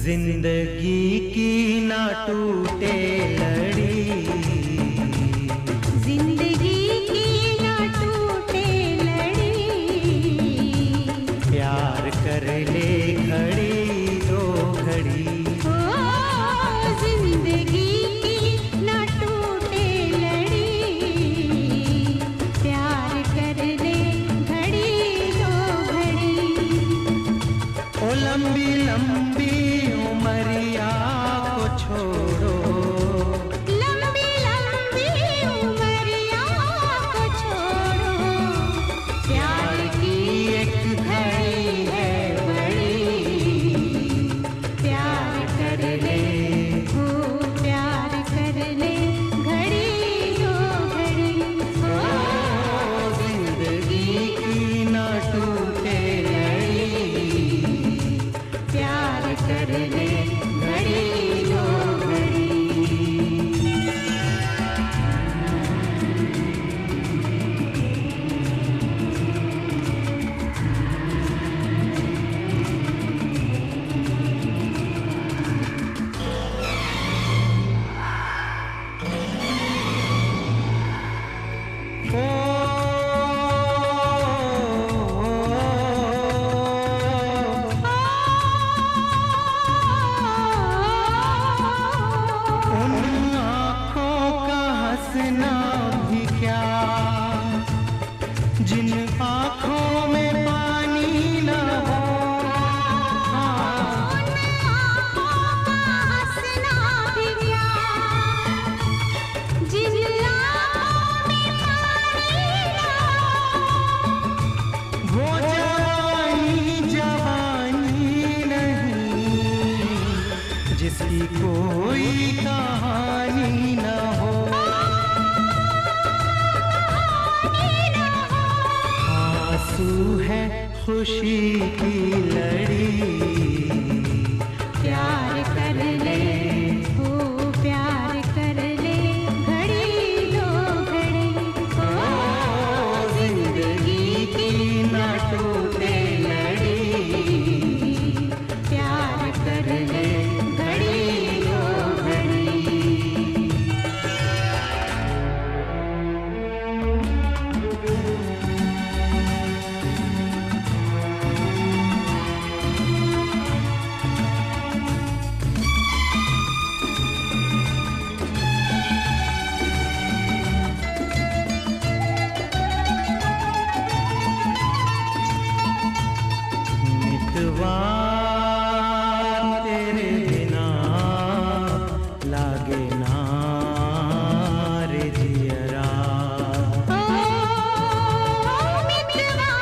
जिंदगी की ना टूटे लड़ी, जिंदगी की ना टूटे लड़ी, प्यार कर ले घड़ी दो घड़ी। ओ जिंदगी की ना टूटे लड़ी, प्यार कर ले घड़ी दो घड़ी। ओ लंबी लंबी उमरिया को छोड़ो, लंबी लंबी उमरिया को छोड़ो, प्यार की एक घड़ी है बड़ी, प्यार कर ले हो प्यार कर ले घड़ी दो घड़ी। ओ जिंदगी की ना टूटे लड़ी, प्यार कर ले घड़ी दो घड़ी। उन आँखों का हंसना भी क्या, जिन आँखों में पानी न हो। वो जवानी जवानी नहीं, जिसकी कोई कहानी न हो। आंसू है खुशी की लड़ी, प्यार कर ले हो प्यार कर ले घड़ी दो घड़ी। ओ जिंदगी की ना टूटे लड़ी, प्यार कर ले घड़ी दो घड़ी। मितवा तेरे बिना लागे ना रे जियरा। ओ मितवा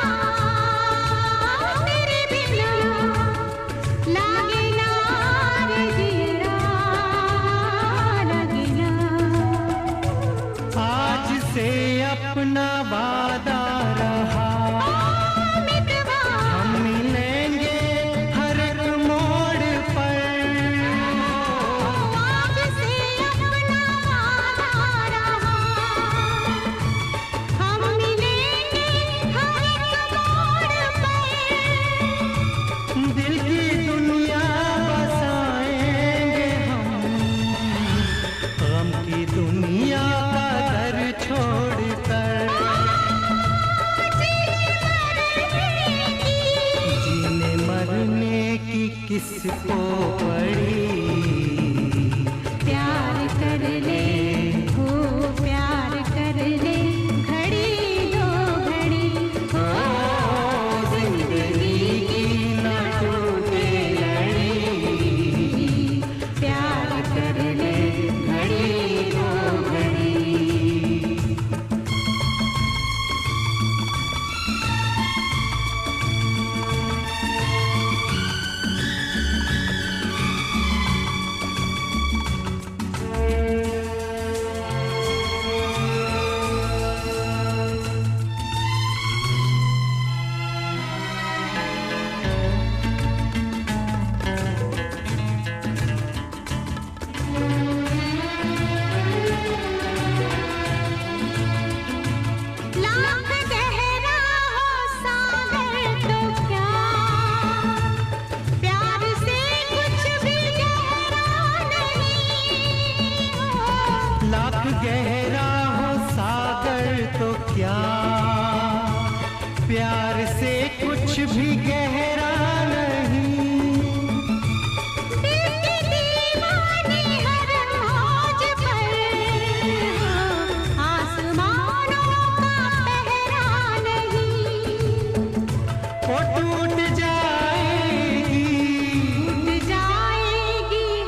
तेरे बिना लागे ना रे जियरा, लागे ना। आज से अपना वादा रहा, हम मिलेंगे हर एक मोड़ पर। आज से अपना वादा रहा, हम मिलेंगे हर एक मोड़ पर। दिल की दुनिया बसाएंगे हम, गम की दुनिया का घर छोड़कर। जीने मरने की किसको पड़ी, प्यार कर ले हो प्यार कर ले घड़ी दो घड़ी। ओ जिंदगी की ना टूटे लड़ी, प्यार कर ले घड़ी दो घड़ी। प्यार से कुछ भी गहरा नहीं। दिल के दीवाने हर मौज पर हो, आसमानों का पहरा नहीं। वो टूट जाएगी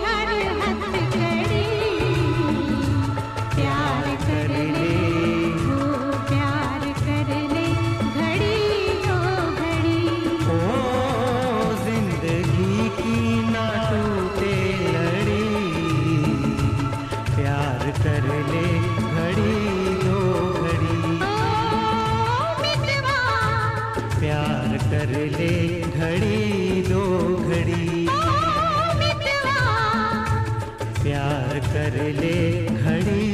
हर हथकड़ी। प्यार कर ले, वो प्यार कर ले, घड़ी दो घड़ी। ओ जिंदगी की ना टूटे लड़ी, प्यार कर ले घड़ी दो घड़ी। ओ मितवा, प्यार कर ले घड़ी दो घड़ी। ओ मितवा, प्यार कर ले घड़ी